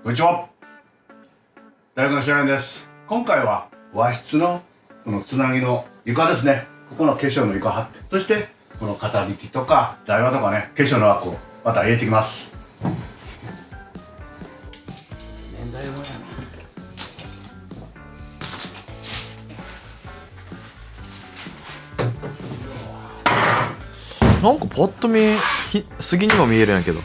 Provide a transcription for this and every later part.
こんにちは。大学の白根です。今回は和室のこのつなぎの床ですね。ここの化粧の床貼って、そしてこの型引きとか台輪とかね、化粧の枠をまた入れていきます。年代もやな。なんかパッと見杉にも見えるんやけど、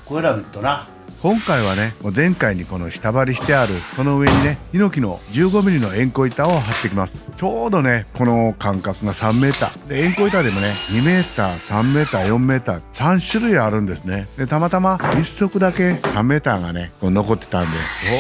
これら見るとな、今回はね、もう前回にこの下張りしてあるこの上にね、ヒノキの 15mm の円弧板を貼ってきます。ちょうどね、この間隔が 3m で、円弧板でもね 2m、3m、4m、3種類あるんですね。で、たまたま1足だけ 3m がねこう残ってたんで、ち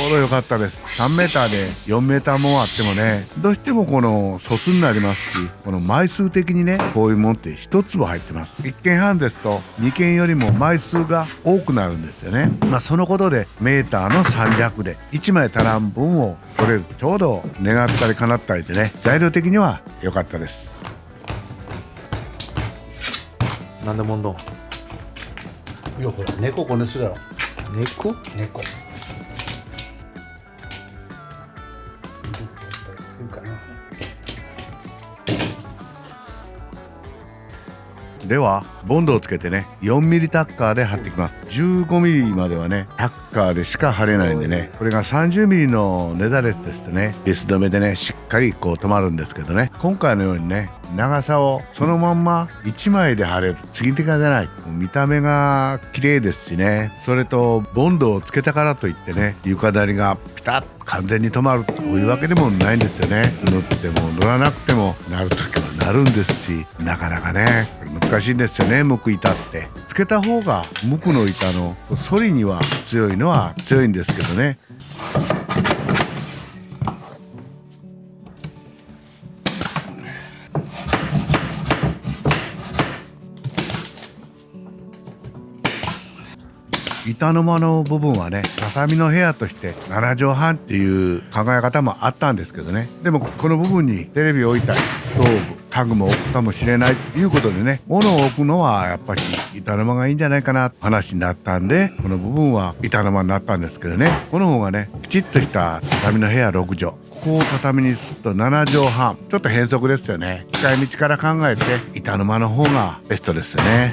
ょうど良かったです。3m で 4m もあってもね、どうしてもこの疎になりますし、この枚数的にね、こういうもんって1坪入ってます。1軒半ですと2軒よりも枚数が多くなるんですよね。そのことでメーターの3弱で1枚足らん分を取れる。ちょうど願ったり叶ったりでね、材料的には良かったです。なんでもんどん。いや、ほら猫こねするやろ。猫猫ではボンドをつけてね、4mm タッカーで貼っていきます。15mm まではねタッカーでしか貼れないんでね、これが 30mm のネザレスですとね、ビス止めでねしっかりこう止まるんですけどね、今回のようにね長さをそのまんま1枚で貼れる、継ぎ手が出ない、見た目が綺麗ですしね、それとボンドをつけたからといってね床だりがピタッと完全に止まるというわけでもないんですよね。塗っても塗らなくてもなるときはなるんですし、なかなかね難しいんですよね。無垢板ってつけた方が無垢の板の反りには強いのは強いんですけどね。板の間の部分はね、畳の部屋として7畳半っていう考え方もあったんですけどね、でもこの部分にテレビを置いたりストーブ、家具も置くかもしれないということでね、物を置くのはやっぱり板の間がいいんじゃないかな話になったんで、この部分は板の間になったんですけどね、この方がねきちっとした畳の部屋6畳、ここを畳にすると7畳半、ちょっと変則ですよね。使い道から考えて板の間の方がベストですよね。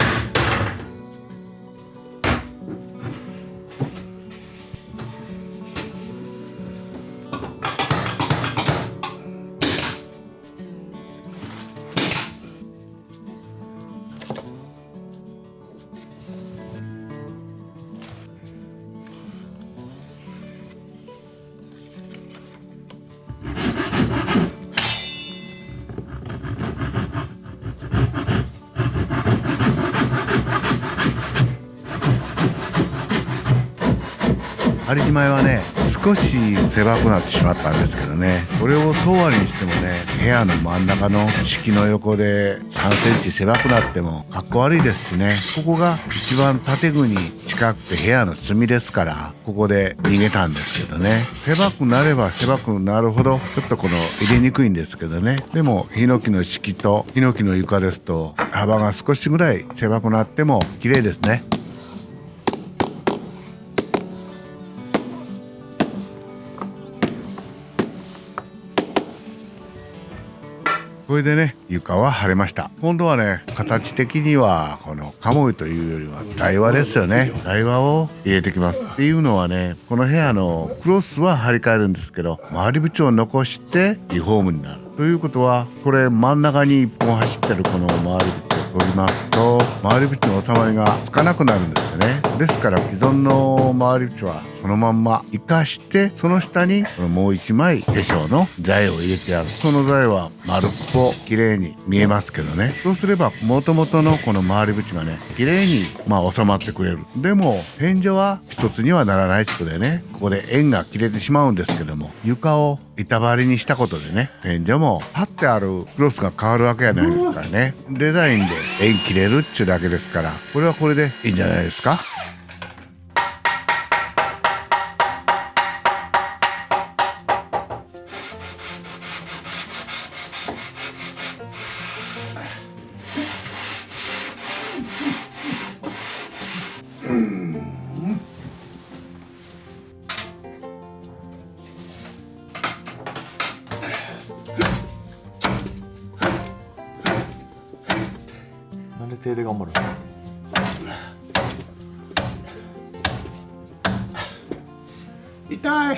張り前はね少し狭くなってしまったんですけどね、これを総割りにしてもね、部屋の真ん中の敷の横で3センチ狭くなってもかっこ悪いですしね、ここが一番建具に近くて部屋の隅ですから、ここで逃げたんですけどね、狭くなれば狭くなるほどちょっとこの入れにくいんですけどね、でもヒノキの敷とヒノキの床ですと幅が少しぐらい狭くなっても綺麗ですね。これでね床は晴れました。今度はね形的にはこの鴨居というよりは台輪ですよね。台輪を入れてきます。っていうのはね、この部屋のクロスは張り替えるんですけど、回り縁を残してリフォームになるということは、これ真ん中に1本走ってるこの回り縁を取りますと、回り縁の収まりがつかなくなるんですよね。ですから既存の回り縁はそのまんま生かして、その下にもう一枚化粧の材を入れてやる。その材は丸っぽ綺麗に見えますけどね、そうすれば元々のこの回り縁がね綺麗に収まってくれる。でも天井は一つにはならないってことでね、ここで円が切れてしまうんですけども、床を板張りにしたことでね、天井も貼ってあるクロスが変わるわけじゃないですからね、デザインで円切れるっちゅうだけですから、これはこれでいいんじゃないですか。手で頑張る。痛い。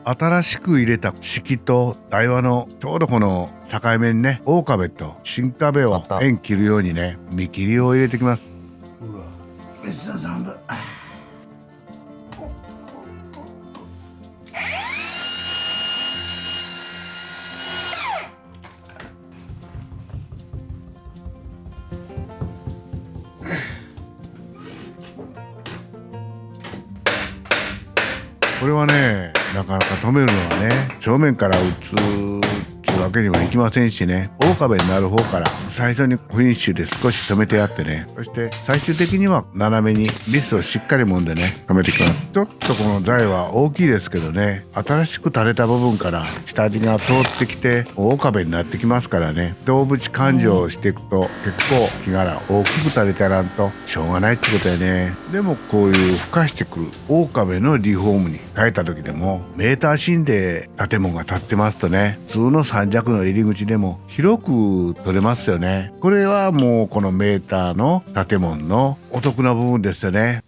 新しく入れた式と台話のちょうどこの境目にね、大壁と新壁を円切るようにね、見切りを入れてきます。うわ、めっちゃ寒い。これはね、なかなか止めるのはね、正面から打つっていうわけにもいきませんしね、大壁になる方から最初にフィニッシュで少し止めてやってね、そして最終的には斜めにビスをしっかり揉んでね、止めてきます。ちょっとこの台は大きいですけどね、新しく垂れた部分から下地が通ってきて大壁になってきますからね、動物勘定をしていくと結構木柄大きく垂れてやらんとしょうがないってことやね。でもこういう孵化してくる大壁のリフォームに変えた時でもメーター芯で建物が建ってますとね、普通の三尺の入り口でも広く取れますよね。これはもうこのメーターの建物のお得な部分ですよね。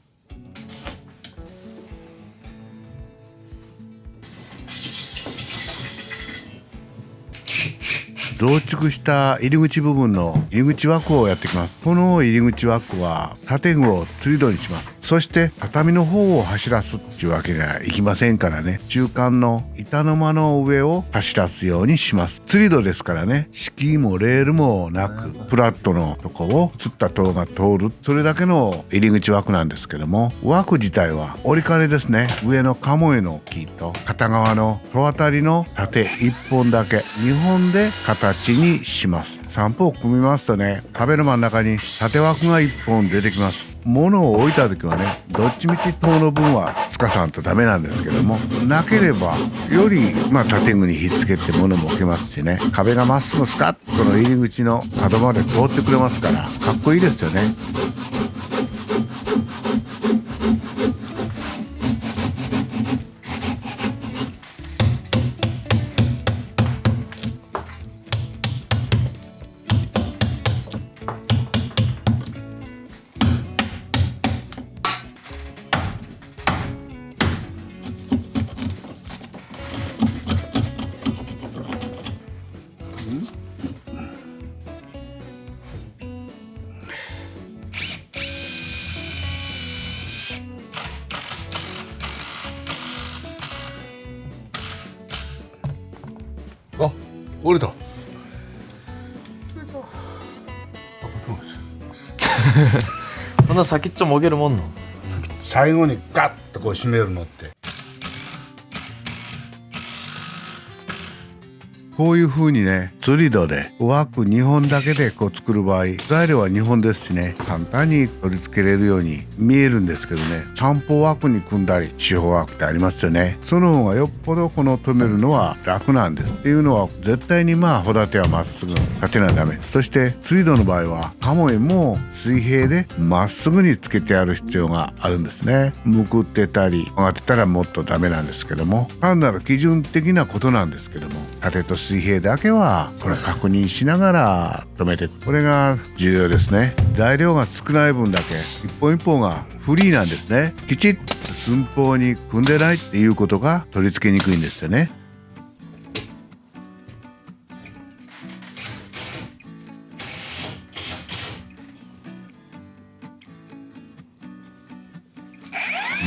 増築した入り口部分の入り口枠をやってきます。この入り口枠は建具をつり戸にします。そして畳の方を走らすっていうわけにはいきませんからね、中間の板の間の上を走らすようにします。つり戸ですからね、敷居もレールもなくフラットのとこをつった塔が通る、それだけの入り口枠なんですけども、枠自体は折り金ですね。上の鴨絵の木と片側の戸あたりの縦1本だけ2本で形にします。3歩を組みますとね、壁の真ん中に縦枠が1本出てきます。物を置いた時はね、どっちみち塔の分はつかさんとダメなんですけども、なければより建具にひっつけて物も置けますしね、壁がまっすぐスカッとの入り口の角まで通ってくれますからかっこいいですよね。あ、折れた。そんな先っちょもげるもんの。最後にガッとこう締めるのって、こういう風にね、つり戸で枠2本だけでこう作る場合、材料は2本ですしね、簡単に取り付けれるように見えるんですけどね、三方枠に組んだり四方枠ってありますよね。その方がよっぽどこの留めるのは楽なんです。っていうのは絶対に穂立てはまっすぐ立てなダメ。そしてつり戸の場合は鴨絵も水平でまっすぐにつけてやる必要があるんですね。むくってたり曲がってたらもっとダメなんですけども、単なる基準的なことなんですけども、縦と水平だけはこれ確認しながら止めて、これが重要ですね。材料が少ない分だけ一本一本がフリーなんですね。きちっと寸法に組んでないっていうことが取り付けにくいんですよね。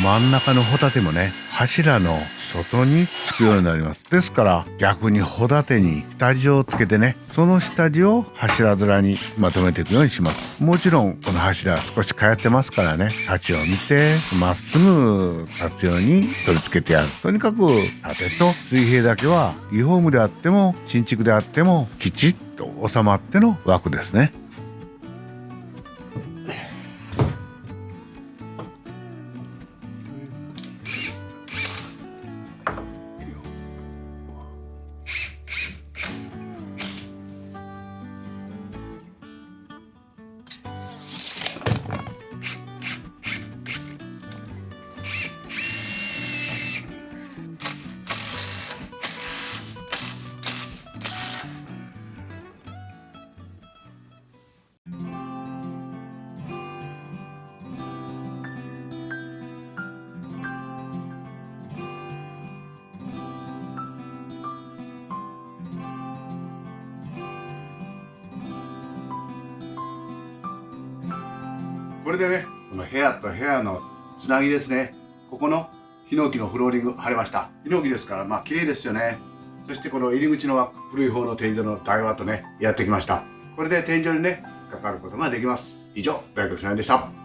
真ん中の帆立てもね、柱の外につくようになります。ですから逆に帆立てに下地をつけてね、その下地を柱面にまとめていくようにします。もちろんこの柱は少し通ってますからね、立ちを見てまっすぐ立つように取り付けてやる。とにかく縦と水平だけはリフォームであっても新築であってもきちっと収まっての枠ですね。これでね、この部屋と部屋のつなぎですね。ここのヒノキのフローリング貼れました。ヒノキですから綺麗ですよね。そしてこの入り口の古い方の天井の台話とねやってきました。これで天井にねかかることができます。以上、大工さんでした。